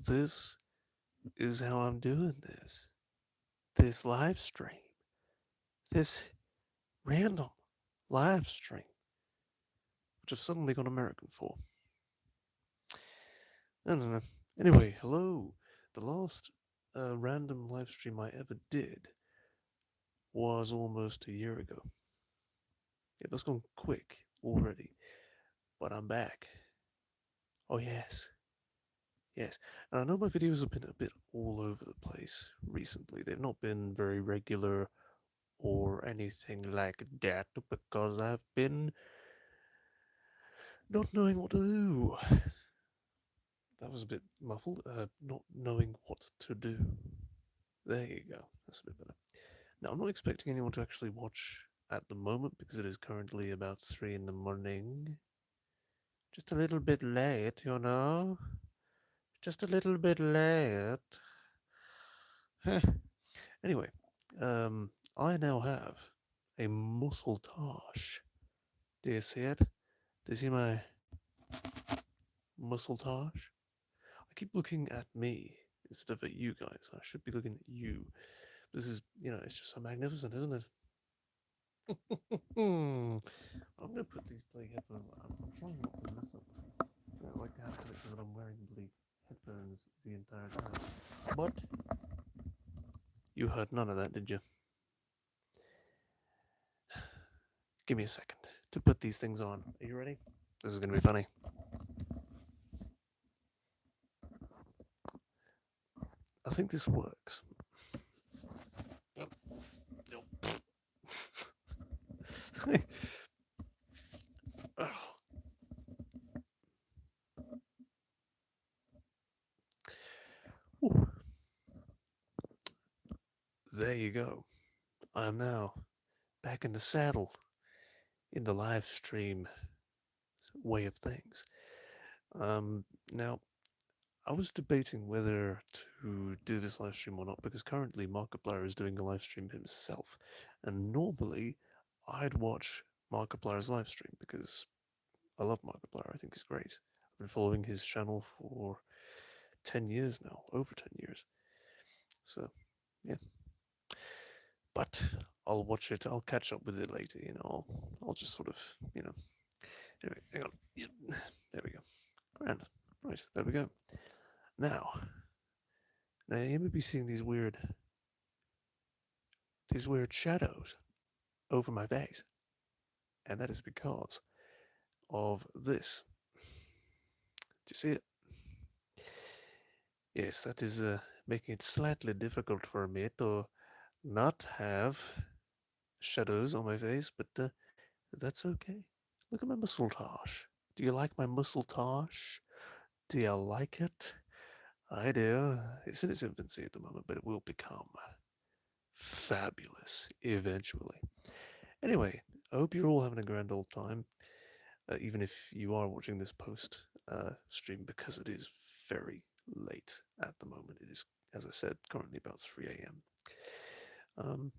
this is how I'm doing this. This live stream. This random live stream, which I've suddenly gone American for. I don't know. Anyway, hello. The last random live stream I ever did was almost a year ago. Yeah, that's gone quick already, but I'm back. Oh, yes. Yes. And I know my videos have been a bit all over the place recently. They've not been very regular or anything like that because I've been not knowing what to do. That was a bit muffled. Not knowing what to do. There you go. That's a bit better. Now, I'm not expecting anyone to actually watch at the moment because it is currently about 3 in the morning. Just a little bit late, you know? Just a little bit late. Anyway, I now have a muscle-tosh. Do you see it? Do you see my muscle-tosh? I keep looking at me instead of at you guys. I should be looking at you. This is, it's just so magnificent, isn't it? I'm gonna put these bloody headphones on. I'm trying not to mess up. I don't like to have to make sure that I'm wearing bloody headphones the entire time. But you heard none of that, did you? Give me a second to put these things on. Are you ready? This is gonna be funny. I think this works. Nope. Oh. There you go. I am now back in the saddle in the live stream way of things. Now, I was debating whether to do this live stream or not because currently Markiplier is doing a live stream himself, and normally I'd watch Markiplier's live stream because I love Markiplier. I think he's great. I've been following his channel for 10 years now, over 10 years. So, yeah. But I'll watch it. I'll catch up with it later. I'll just sort of, Anyway, hang on. Yeah, there we go. Grand. Right, there we go. Now, you may be seeing these weird shadows over my face, and that is because of this. Do you see it? Yes, that is making it slightly difficult for me to not have shadows on my face, but that's okay. Look at my muscle-tosh. Do you like my muscle-tosh? Do you like it? I do. It's in its infancy at the moment, but it will become fabulous eventually. Anyway, I hope you're all having a grand old time, even if you are watching this post stream because it is very late at the moment. It is, as I said, currently about 3 a.m. Um,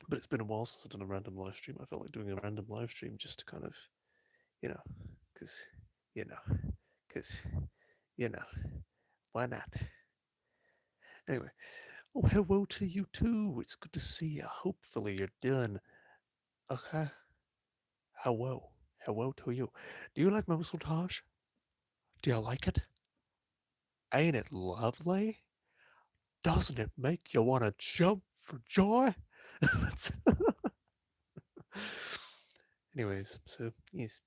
but it's been a while since I've done a random live stream. I felt like doing a random live stream just to kind of, you know, because, you know, because, you know, why not? Anyway, oh, hello to you too. It's good to see you. Hopefully you're doing okay. Hello. Hello to you. Do you like my muscle-tosh? Do you like it? Ain't it lovely? Doesn't it make you want to jump for joy? Anyways, so yes,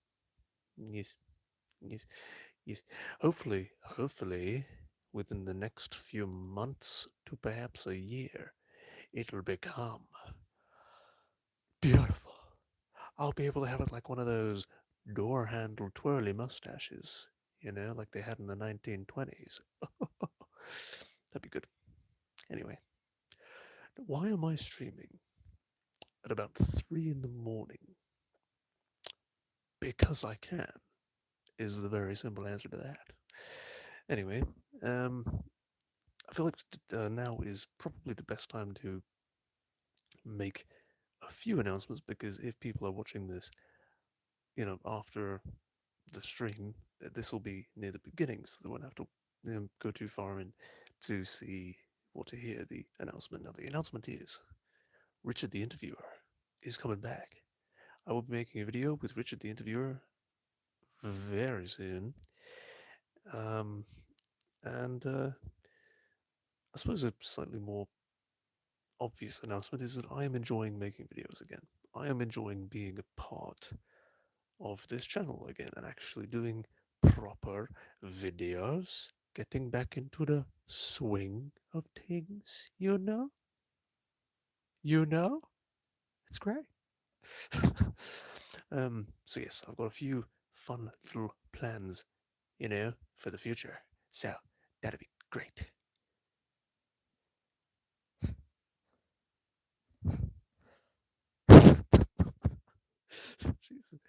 yes, yes, yes. Hopefully, within the next few months to perhaps a year, it'll become beautiful. I'll be able to have it like one of those door handle twirly mustaches, like they had in the 1920s. That'd be good. Anyway, why am I streaming at about 3 in the morning? Because I can, is the very simple answer to that. Anyway, I feel like now is probably the best time to make a few announcements because if people are watching this, after the stream, this will be near the beginning, so they won't have to go too far in to see or to hear the announcement. Now, the announcement is Richard the Interviewer is coming back. I will be making a video with Richard the Interviewer very soon. Um, and I suppose a slightly more obvious announcement is that I am enjoying making videos again. I am enjoying being a part of this channel again and actually doing proper videos, getting back into the swing of things, you know? You know? It's great. So yes, I've got a few fun little plans, for the future. So that'd be great. Jesus.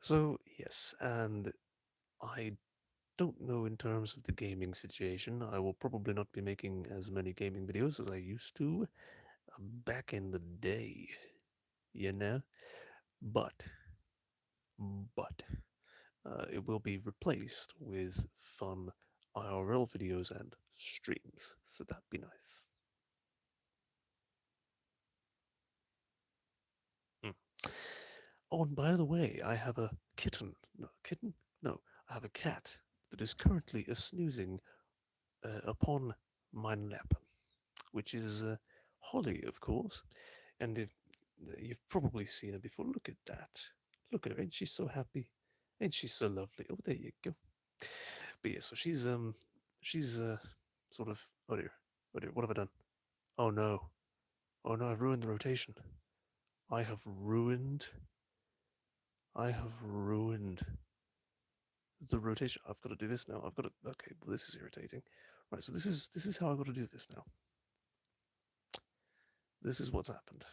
So yes, and I don't know in terms of the gaming situation. I will probably not be making as many gaming videos as I used to back in the day, you know. But but it will be replaced with fun IRL videos and streams. So that'd be nice. Mm. Oh, and by the way, I have a kitten. No, kitten? No, I have a cat that is currently a snoozing upon my lap, which is Holly, of course. And if, you've probably seen her before. Look at that. Look at her. Ain't she so happy? Ain't she so lovely? Oh, there you go. But yeah, so she's sort of, oh dear, what have I done? Oh no, oh no, I've ruined the rotation. I have ruined, I have ruined the rotation. I've got to do this now. I've got to. Okay, well this is irritating. Right, so this is how I've got to do this now. This is what's happened.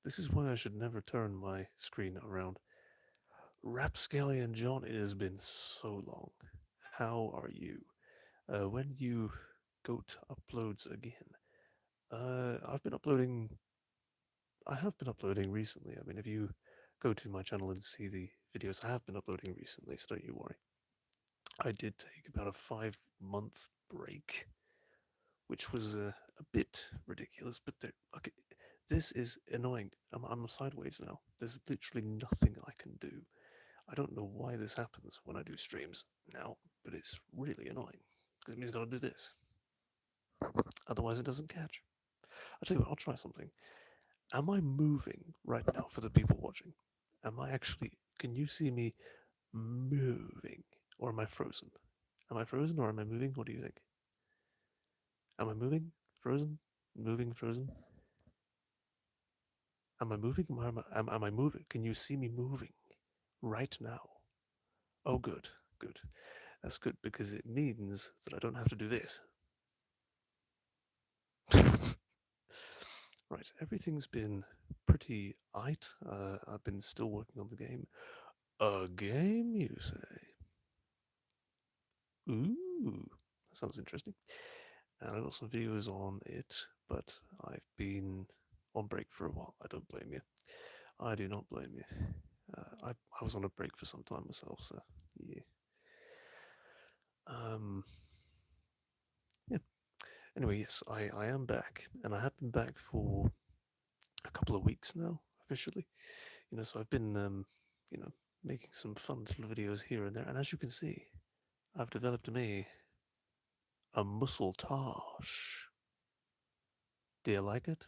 This is why I should never turn my screen around. Rapscallion John, it has been so long. How are you? When you go to uploads again, I've been uploading. I have been uploading recently. I mean, if you go to my channel and see the videos, I have been uploading recently, so don't you worry. I did take about a 5 month break, which was a bit ridiculous, but okay, this is annoying. I'm sideways now. There's literally nothing I can do. I don't know why this happens when I do streams now, but it's really annoying because it means I gotta do this. Otherwise, it doesn't catch. I'll tell you what, I'll try something. Am I moving right now for the people watching? Am I actually. Can you see me moving? Or am I frozen? Am I frozen or am I moving? What do you think? Am I moving? Frozen? Moving? Frozen? Am I moving? Or am I moving? Can you see me moving right now? Oh, good. Good. That's good because it means that I don't have to do this. Right, everything's been pretty aight. I've been still working on the game. A game, you say? Ooh, that sounds interesting. And I got some videos on it, but I've been on break for a while. I don't blame you. I do not blame you. I was on a break for some time myself, so yeah. Um, yeah. Anyway, yes, I am back, and I have been back for a couple of weeks now officially. So I've been making some fun little videos here and there, and as you can see, I've developed me a mustache. Do you like it?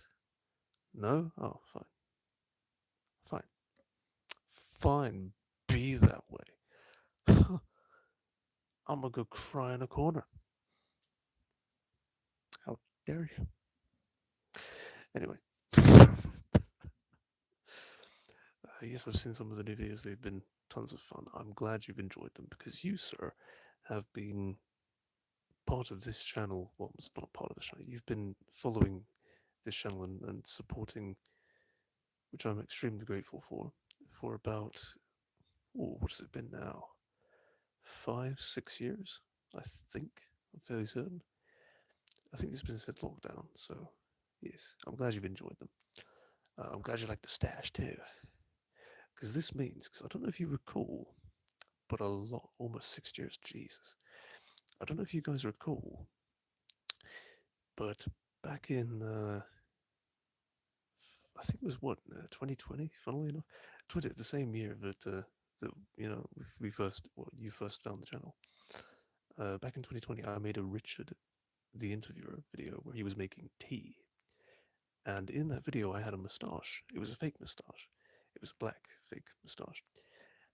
No? Oh, fine. Fine. Fine. Be that way. I'm gonna go cry in a corner. How dare you? Anyway. Yes, I've seen some of the new videos. They've been tons of fun. I'm glad you've enjoyed them because you, sir, have been part of this channel. Well, it's not part of the channel. You've been following this channel and supporting, which I'm extremely grateful for about, what has it been now? 5, 6 years, I think. I'm fairly certain. I think it's been since lockdown, so yes, I'm glad you've enjoyed them. I'm glad you like the stash too, because this means, because I don't know if you recall, but almost 6 years, Jesus. I don't know if you guys recall, but back in I think it was what 2020. Funnily enough, 20 the same year that we first you first found the channel. Back in 2020, I made a Richard the Interviewer video where he was making tea, and in that video I had a moustache. It was a fake moustache. It was a black fake moustache,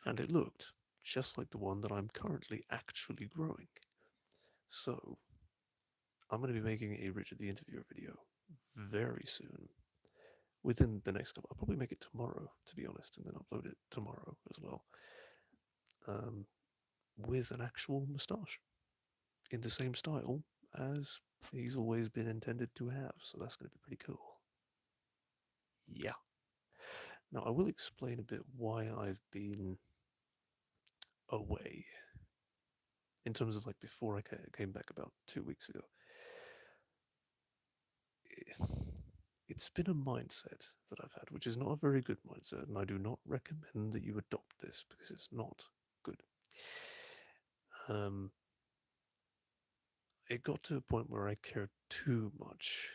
and it looked just like the one that I'm currently actually growing. So I'm going to be making a Richard the Interviewer video very soon. Within the next couple, I'll probably make it tomorrow, to be honest, and then upload it tomorrow as well, um, with an actual moustache in the same style as he's always been intended to have. So that's going to be pretty cool. Yeah. Now I will explain a bit why I've been away in terms of like before I came back about 2 weeks ago. It's been a mindset that I've had, which is not a very good mindset, and I do not recommend that you adopt this because it's not good. Um, it got to a point where I cared too much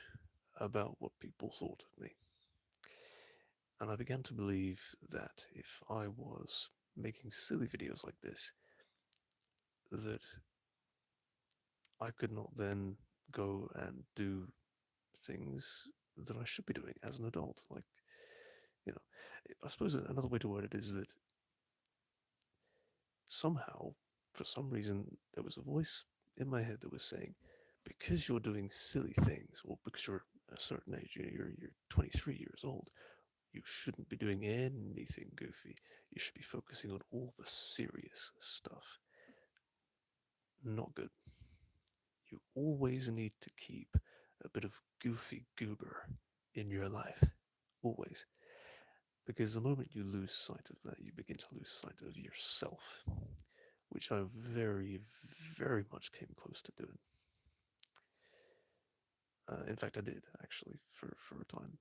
about what people thought of me. And I began to believe that if I was making silly videos like this, that I could not then go and do things that I should be doing as an adult. Like, you know, I suppose another way to word it is that somehow, for some reason, there was a voice in my head that was saying, because you're doing silly things, or because you're a certain age, you're 23 years old, you shouldn't be doing anything goofy. You should be focusing on all the serious stuff. Not good. You always need to keep a bit of goofy goober in your life. Always. Because the moment you lose sight of that, you begin to lose sight of yourself, which I very, very much came close to doing. In fact, I did, actually, for a time.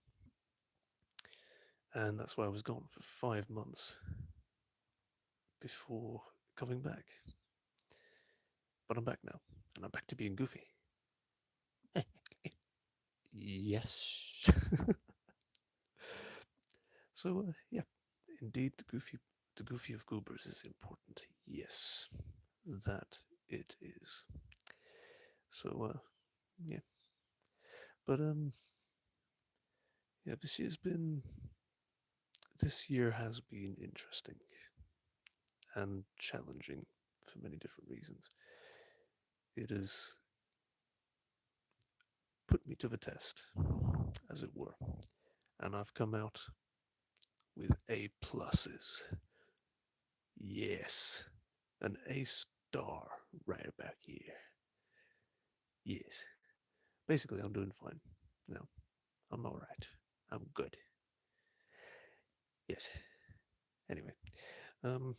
And that's why I was gone for 5 months before coming back. But I'm back now, and I'm back to being goofy. Yes. So, yeah, indeed, the goofy of goobers is important. Yes, that it is. So, yeah. But, yeah, this year has been interesting and challenging for many different reasons. It has put me to the test, as it were, and I've come out with A pluses. Yes, an A star right about here. Yes, basically I'm doing fine now. I'm all right. I'm good. Yes. Anyway, um,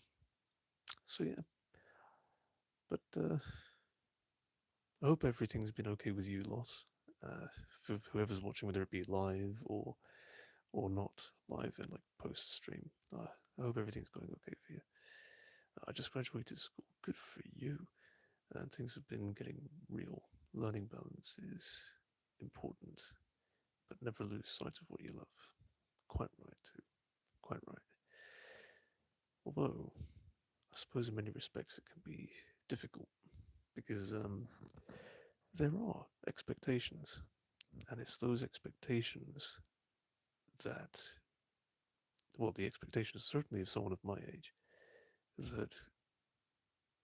so yeah, but I hope everything's been okay with you lot. For whoever's watching, whether it be live or not live and like post stream, I hope everything's going okay for you. I just graduated school. Good for you. And things have been getting real. Learning balance is important, but never lose sight of what you love. Quite right, too. Quite right. Although, I suppose in many respects it can be difficult because there are expectations, and it's those expectations that, well, the expectations certainly of someone of my age that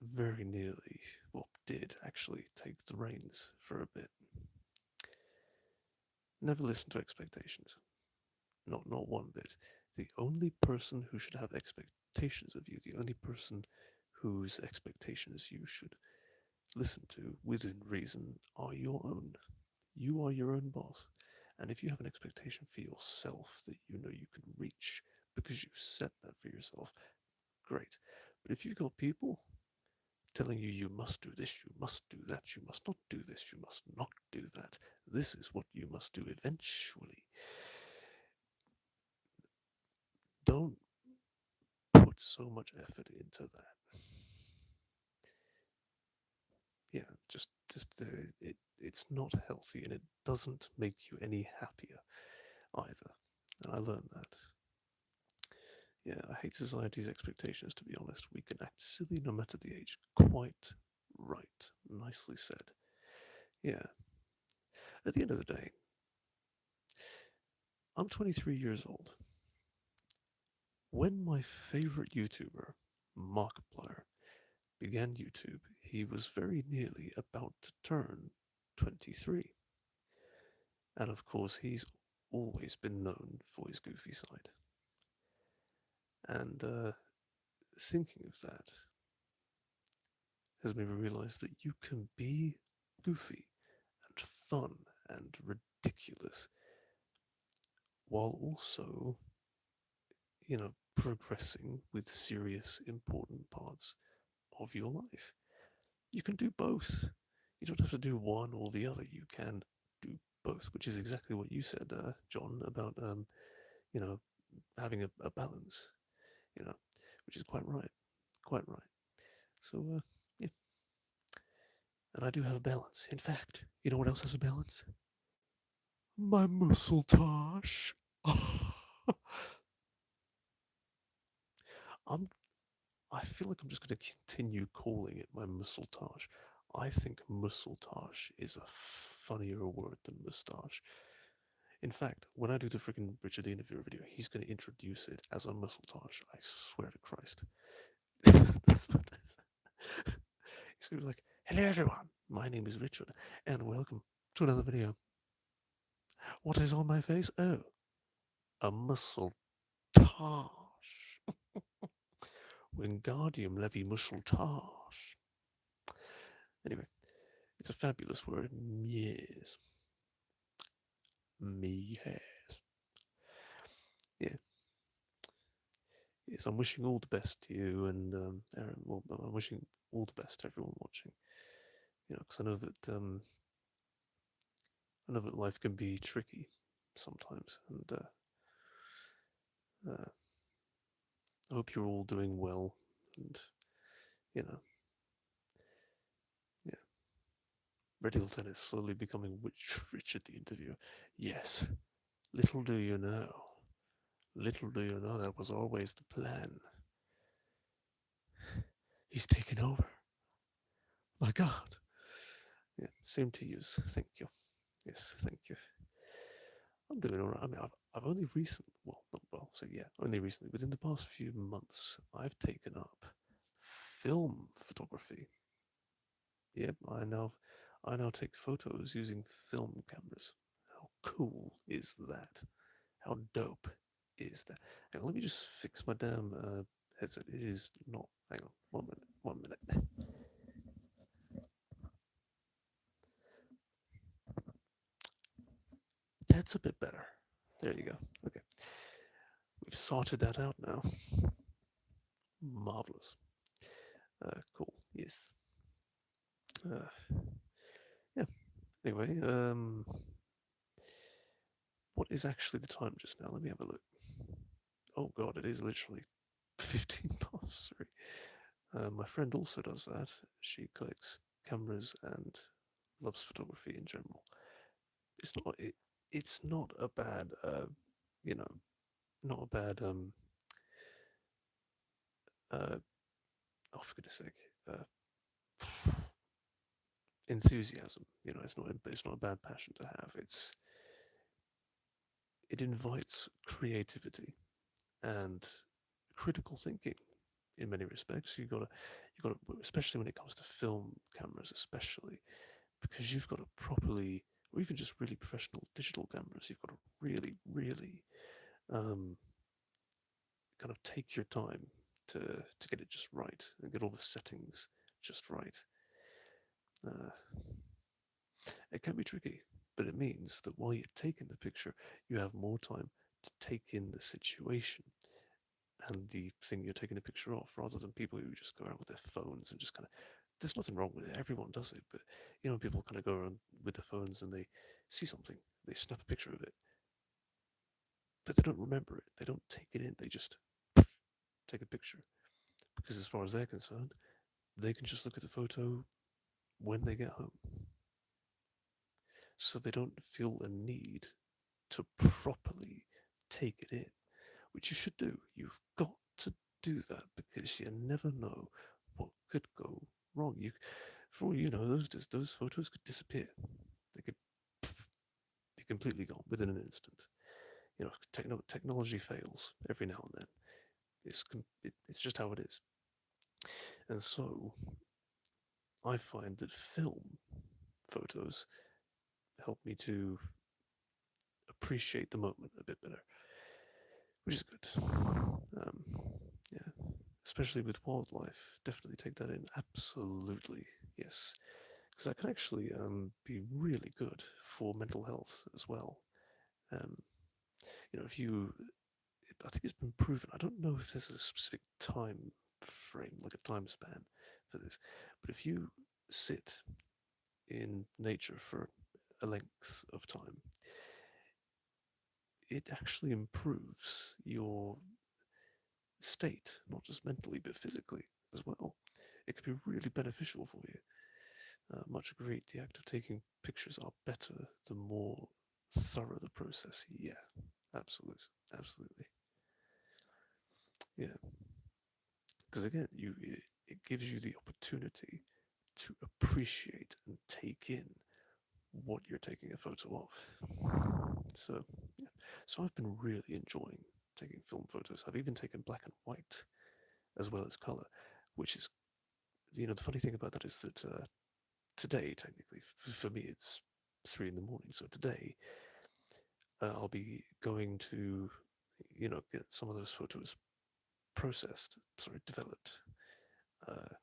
very nearly, well, did actually take the reins for a bit. Never listen to expectations. Not one bit. The only person who should have expectations of you, the only person whose expectations you should listen to within reason are your own. You are your own boss. And if you have an expectation for yourself that you know you can reach because you've set that for yourself, great. But if you've got people telling you you must do this, you must do that, you must not do this, you must not do that, this is what you must do eventually, don't put so much effort into that. Yeah, It's not healthy, and it doesn't make you any happier either. And I learned that. Yeah, I hate society's expectations, to be honest. We can act silly no matter the age. Quite right. Nicely said. Yeah. At the end of the day, I'm 23 years old. When my favorite YouTuber, Markiplier, began YouTube, he was very nearly about to turn 23. And of course, he's always been known for his goofy side. And thinking of that has made me realize that you can be goofy and fun and ridiculous while also, progressing with serious, important parts of your life. You can do both. You don't have to do one or the other. You can do both, which is exactly what you said, John, about you know having a balance. You know, which is quite right, quite right. So yeah, and I do have a balance. In fact, you know what else has a balance? My muscle-tosh. I'm. I feel like I'm just going to continue calling it my muscle-tosh. I think muscle-tosh is a funnier word than moustache. In fact, when I do the freaking Richard the Interviewer video, he's going to introduce it as a muscle-tosh. I swear to Christ. That's what. He's going to be like, "Hello everyone, my name is Richard, and welcome to another video. What is on my face? Oh, a muscle tosh. Wingardium levi muscle tosh. Anyway, it's a fabulous word. Yes. Yes. Yeah. Yes, I'm wishing all the best to you and Aaron. Well, I'm wishing all the best to everyone watching. Because I know that life can be tricky sometimes, and I hope you're all doing well. And you know, yeah, Red Hill Tennis slowly becoming Richard the Interviewer. Yes, little do you know. Little do you know that was always the plan. He's taken over. My God. Yeah, same to you. Thank you. Yes, thank you. I'm doing all right. I mean, I've only recently, well, not well, so yeah, only recently, within the past few months, I've taken up film photography. Yep, I now take photos using film cameras. How cool is that? How dope is that? Hang on, let me just fix my damn headset. It is not. Hang on, 1 minute. 1 minute. That's a bit better. There you go. Okay, we've sorted that out now. Marvelous. Cool. Yes. Uh, yeah. Anyway, what is actually the time just now? Let me have a look. Oh God, it is literally 15 past 3. My friend also does that. She collects cameras and loves photography in general. It's not it, it's not a bad you know not a bad uh oh for goodness sake enthusiasm. It's not a bad passion to have. It invites creativity and critical thinking in many respects. You got to, especially when it comes to film cameras, especially because you've got to properly, or even just really professional digital cameras, you've got to really, really um, kind of take your time to get it just right and get all the settings just right. Uh, it can be tricky, but it means that while you're taking the picture, you have more time to take in the situation and the thing you're taking a picture of, rather than people who just go around with their phones and just kind of. There's nothing wrong with it. Everyone does it, but people kind of go around with their phones and they see something, they snap a picture of it, but they don't remember it. They don't take it in. They just take a picture because, as far as they're concerned, they can just look at the photo when they get home, so they don't feel a need to properly take it in, which you should do. You've got to do that because you never know what could go wrong. For all you know, those photos could disappear. They could be completely gone within an instant. Technology fails every now and then. It's just how it is. And so I find that film photos help me to appreciate the moment a bit better, which is good. Yeah, especially with wildlife, definitely take that in. Absolutely, yes, because that can actually be really good for mental health as well. Um, if you, I think it's been proven. I don't know if there's a specific time frame, like a time span for this, but if you sit in nature for a length of time, it actually improves your state, not just mentally but physically as well. It could be really beneficial for you. Much agreed. The act of taking pictures are better the more thorough the process. Yeah, absolutely, absolutely. Yeah, because again, it gives you the opportunity to appreciate and take in what you're taking a photo of. So, yeah. So I've been really enjoying taking film photos. I've even taken black and white as well as color, which is, the funny thing about that is that today, technically, for me, it's 3 in the morning. So today, I'll be going to, get some of those photos developed. Uh,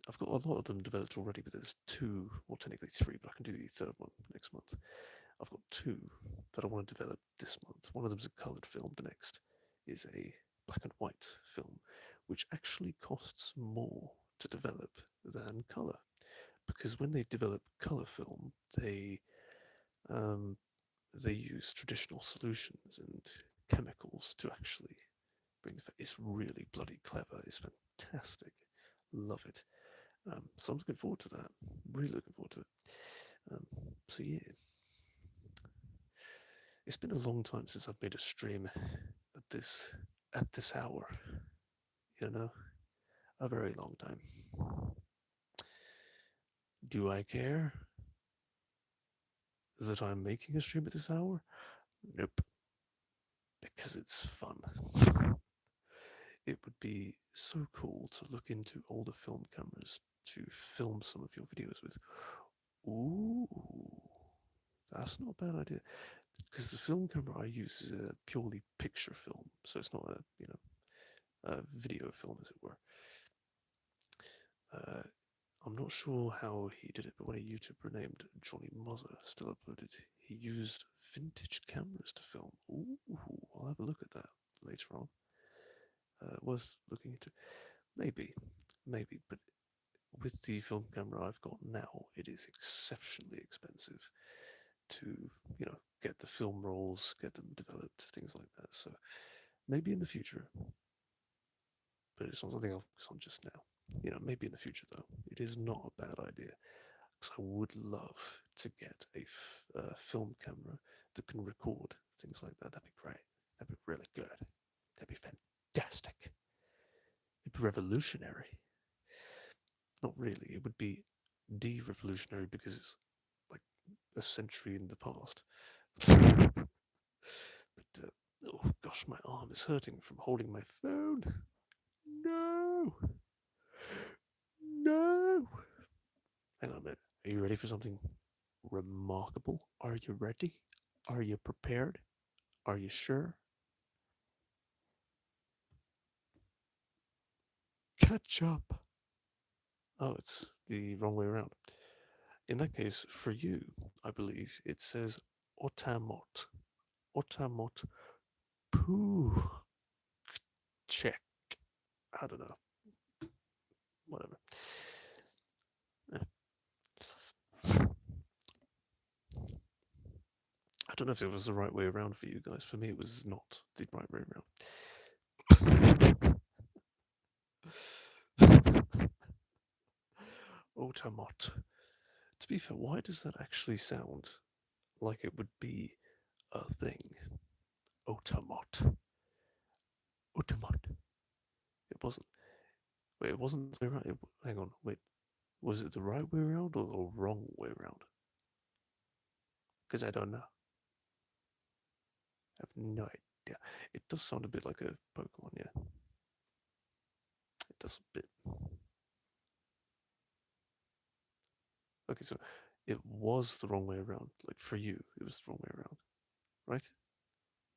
I've got a lot of them developed already, but there's two, well, technically three, but I can do the third one next month. I've got two that I want to develop this month. One of them is a coloured film, the next is a black and white film, which actually costs more to develop than colour. Because when they develop colour film, um, they use traditional solutions and chemicals to actually bring the. It's really bloody clever. It's fantastic. Love it. So I'm looking forward to that. Really looking forward to it. So yeah, it's been a long time since I've made a stream at this hour. You know, a very long time. Do I care that I'm making a stream at this hour? Nope, because it's fun. It would be so cool to look into older film cameras to film some of your videos with. Ooh, that's not a bad idea. Because the film camera I use is a purely picture film, so it's not a video film, as it were. Uh, I'm not sure how he did it, but when a YouTuber named Johnny Mozzer still uploaded, he used vintage cameras to film. Ooh, I'll have a look at that later on. Worth looking into. Maybe, but with the film camera I've got now, it is exceptionally expensive to, get the film rolls, get them developed, things like that. So maybe in the future, but it's not something I'll focus on just now. Maybe in the future though, it is not a bad idea because I would love to get a film camera that can record things like that. That'd be great. That'd be really good. That'd be fantastic. It'd be revolutionary. Not really. It would be de-revolutionary because it's like a century in the past. But oh gosh, my arm is hurting from holding my phone. No, no. Hang on a minute. Are you ready for something remarkable? Are you ready? Are you prepared? Are you sure? Catch up. Oh, it's the wrong way around. In that case, for you, I believe it says otamot. Otamot poo check. I don't know. Whatever. Yeah. I don't know if it was the right way around for you guys. For me, it was not the right way around. Otamot. To be fair, why does that actually sound like it would be a thing? Otamot. Otamot. It wasn't. Wait, it wasn't the way around. Hang on. Wait. Was it the right way around or the wrong way around? Because I don't know. I have no idea. It does sound a bit like a Pokemon, yeah. It does a bit. Okay, so it was the wrong way around. Like for you, it was the wrong way around, right?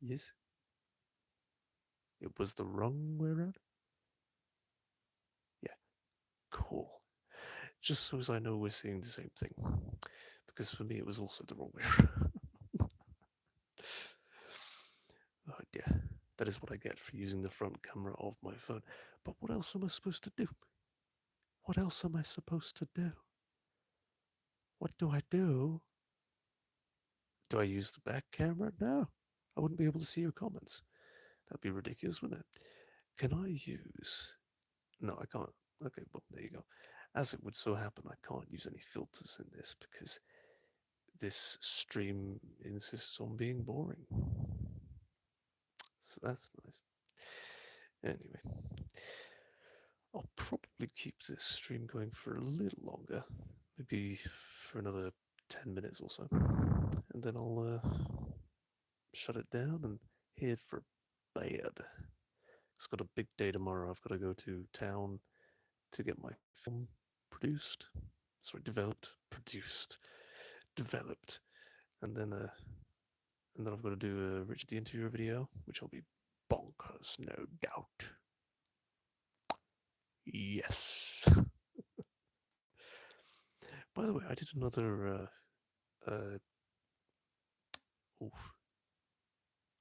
Yes. It was the wrong way around? Yeah, cool. Just so as I know we're seeing the same thing. Because for me, it was also the wrong way around. Oh dear. That is what I get for using the front camera of my phone. But what else am I supposed to do? What else am I supposed to do? What do I do? Do I use the back camera? No. I wouldn't be able to see your comments. That'd be ridiculous, wouldn't it? Can I use. No, I can't. Okay, well, there you go. As it would so happen, I can't use any filters in this because this stream insists on being boring. So that's nice. Anyway, I'll probably keep this stream going for a little longer, maybe for another 10 minutes or so, and then I'll shut it down and head for bed. It's got a big day tomorrow. I've got to go to town to get my film produced. Sorry, developed, and then I've got to do a Richard the Interviewer video, which will be bonkers, no doubt. Yes. By the way, I did another. Oof.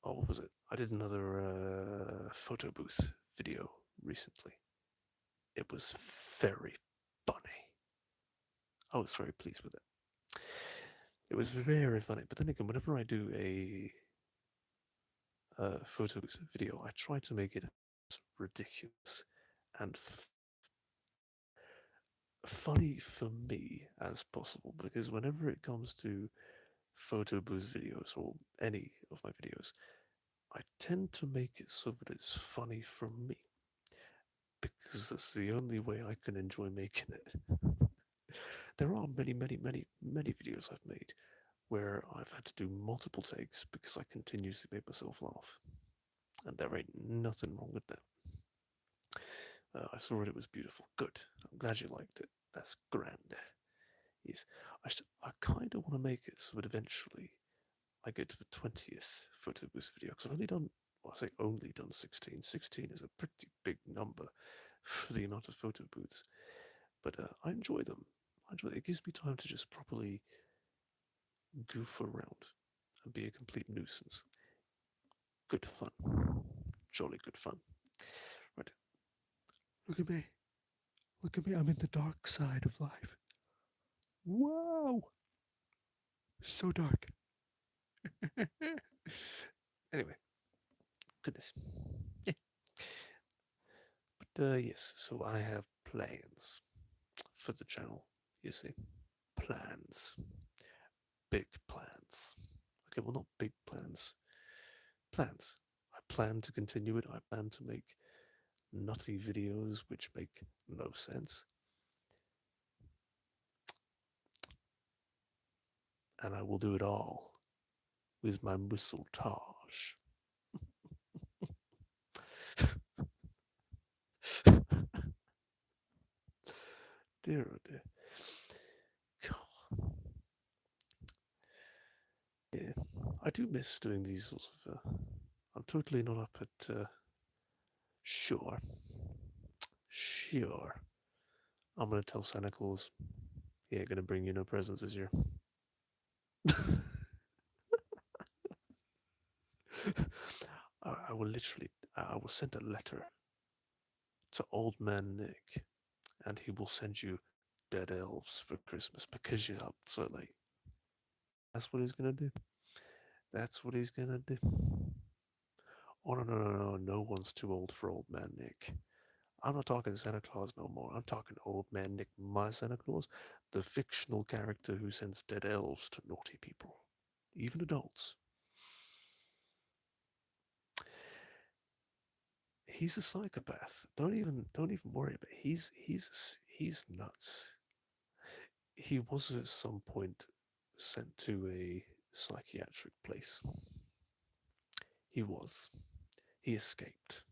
Oh, what was it? I did another photo booth video recently. It was very funny. I was very pleased with it. It was very funny. But then again, whenever I do a photo booth video, I try to make it as ridiculous and funny for me as possible, because whenever it comes to photo booth videos or any of my videos, I tend to make it so that it's funny for me, because that's the only way I can enjoy making it. There are many videos I've made where I've had to do multiple takes because I continuously make myself laugh, and there ain't nothing wrong with that. I saw it, it was beautiful. Good. I'm glad you liked it. That's grand. Yes. I kind of want to make it so that eventually I get to the 20th photo booth video, because I've only done, well, I say only done 16. 16 is a pretty big number for the amount of photo booths. But I enjoy them. It gives me time to just properly goof around and be a complete nuisance. Good fun. Jolly good fun. Right. Look at me. Look at me. I'm in the dark side of life. Wow. So dark. Anyway, goodness. Yeah. But yes, so I have plans for the channel, you see. Plans. Big plans. Okay, well, not big plans. Plans. I plan to continue it. I plan to make nutty videos which make no sense. And I will do it all with my mustache. Dear oh dear. Yeah, I do miss doing these sorts of. I'm totally not up at. Sure. Sure. I'm gonna tell Santa Claus he ain't gonna bring you no presents this year. I will literally. I will send a letter to Old Man Nick, and he will send you dead elves for Christmas because you're up so late. That's what he's gonna do. That's what he's gonna do. Oh no! No one's too old for Old Man Nick. I'm not talking Santa Claus no more. I'm talking Old Man Nick, my Santa Claus. The fictional character who sends dead elves to naughty people, even adults. He's a psychopath. Don't even worry about it. He's nuts. He was at some point sent to a psychiatric place. He was. He escaped.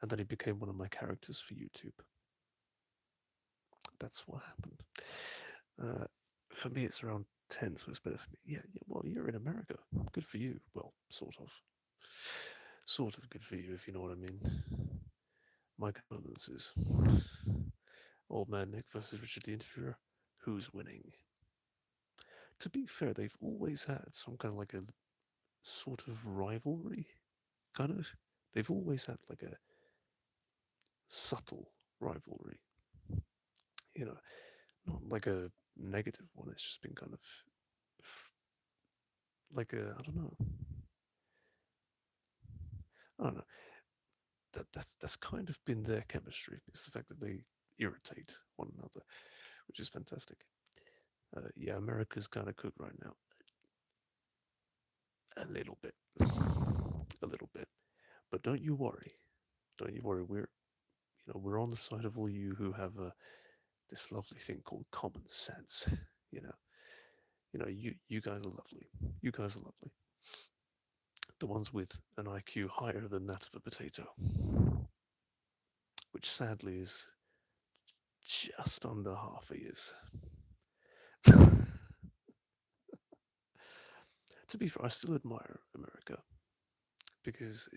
And then he became one of my characters for YouTube. That's what happened. Uh, for me, it's around 10, so it's better for me. Yeah, yeah, well, you're in America. Good for you. Well, sort of. Sort of good for you, if you know what I mean. My condolences. Old Man Nick versus Richard the Interviewer. Who's winning? To be fair, they've always had some kind of like a sort of rivalry. Kind of. They've always had like a subtle rivalry. You know, not like a negative one. It's just been kind of like a I don't know. I don't know. That's kind of been their chemistry. It's the fact that they irritate one another, which is fantastic. Yeah, America's kind of cooked right now. A little bit, a little bit. But don't you worry. Don't you worry. We're on the side of all you who have this lovely thing called common sense. You know, you guys are lovely. You guys are lovely. The ones with an IQ higher than that of a potato, which sadly is just under half a year's. To be fair, I still admire America because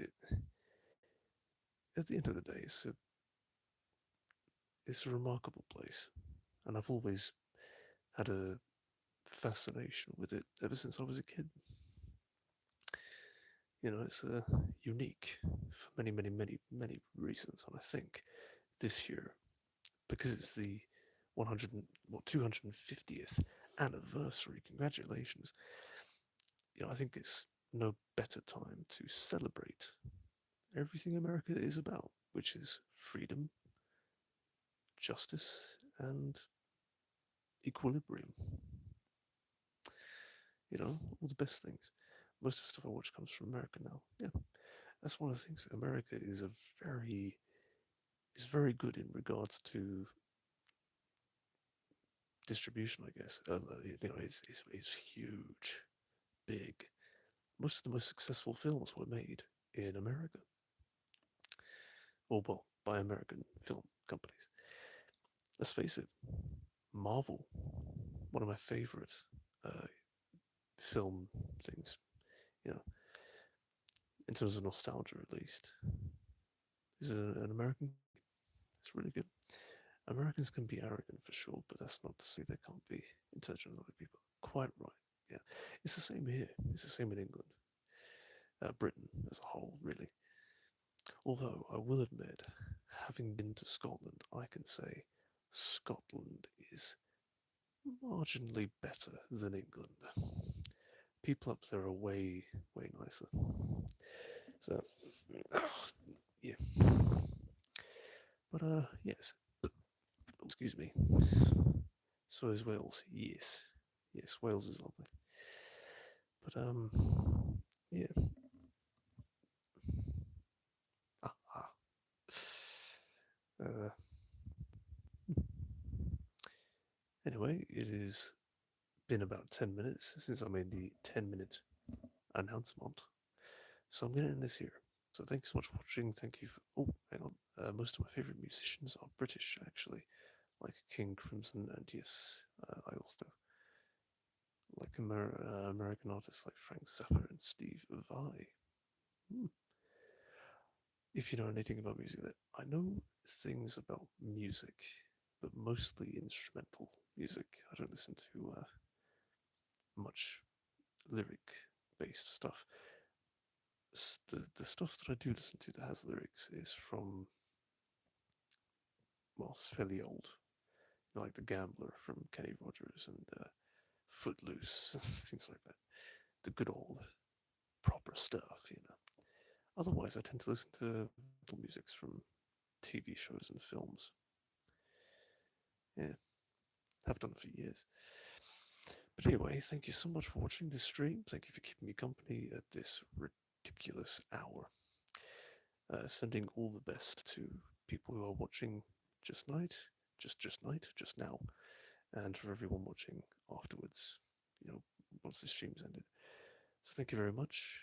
at the end of the day, it's a remarkable place, and I've always had a fascination with it ever since I was a kid. It's unique for many, many, many, many reasons, and I think this year, because it's the 100 250th anniversary, congratulations. I think it's no better time to celebrate everything America is about, which is freedom, justice, and equilibrium. All the best things. Most of the stuff I watch comes from America now. Yeah, that's one of the things. America is very good in regards to distribution. I guess it's huge, big. Most of the most successful films were made in America, or well, by American film companies. Let's face it, Marvel, one of my favorite uh, film things, you know, in terms of nostalgia at least, is an American company. It's really good. Americans can be arrogant for sure, but that's not to say they can't be intelligent other people. Quite right. Yeah, it's the same here. It's the same in England, Britain as a whole, really. Although I will admit, having been to Scotland, I can say Scotland is marginally better than England. People up there are way, way nicer. So, yeah. But, yes. Excuse me. So is Wales. Yes. Yes, Wales is lovely. But, yeah. Ah, ah. Uh, anyway, it has been about 10 minutes since I made the 10-minute announcement. So I'm going to end this here. So thanks so much for watching. Thank you for. Oh, hang on. Most of my favorite musicians are British, actually, like King Crimson, and yes, I also like American artists like Frank Zappa and Steve Vai. Hmm. If you know anything about music, that I know things about music, but mostly instrumental music. I don't listen to much lyric-based stuff. The stuff that I do listen to that has lyrics is from, well, it's fairly old, like The Gambler from Kenny Rogers and Footloose, things like that. The good old proper stuff. Otherwise, I tend to listen to musics from TV shows and films. Yeah. Have done for years. But anyway, thank you so much for watching this stream. Thank you for keeping me company at this ridiculous hour. Sending all the best to people who are watching just night, just now, and for everyone watching afterwards. You know, once the stream's ended. So thank you very much.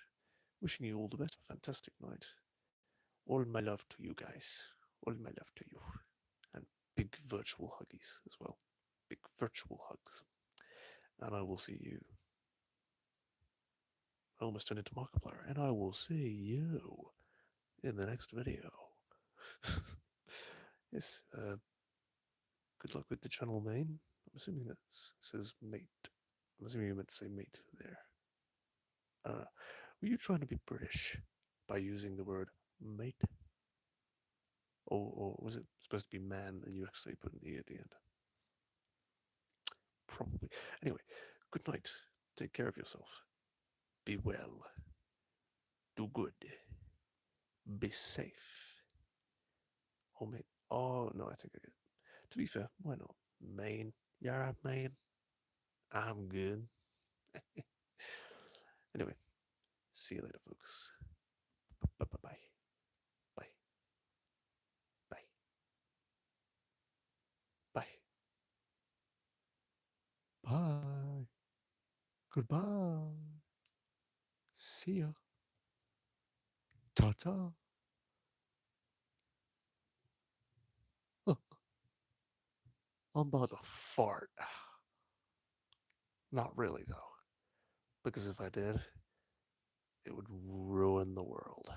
Wishing you all the best. Fantastic night. All my love to you guys. All my love to you. And big virtual huggies as well. Big virtual hugs. And I will see you. I almost turned into Markiplier. And I will see you in the next video. Yes, good luck with the channel main. I'm assuming that says mate. I'm assuming you meant to say mate there. I don't know. Were you trying to be British by using the word mate? Or was it supposed to be man and you actually put an E at the end? Probably. Anyway, good night. Take care of yourself. Be well. Do good. Be safe. Oh, mate. Oh, no, I think I get it. To be fair, why not? Maine. You're a Maine. I'm good. Anyway, see you later, folks. Bye bye bye. Bye. Bye. Bye. Bye. Goodbye. See ya. Ta ta. I'm about to fart. Not really, though. Because if I did, it would ruin the world.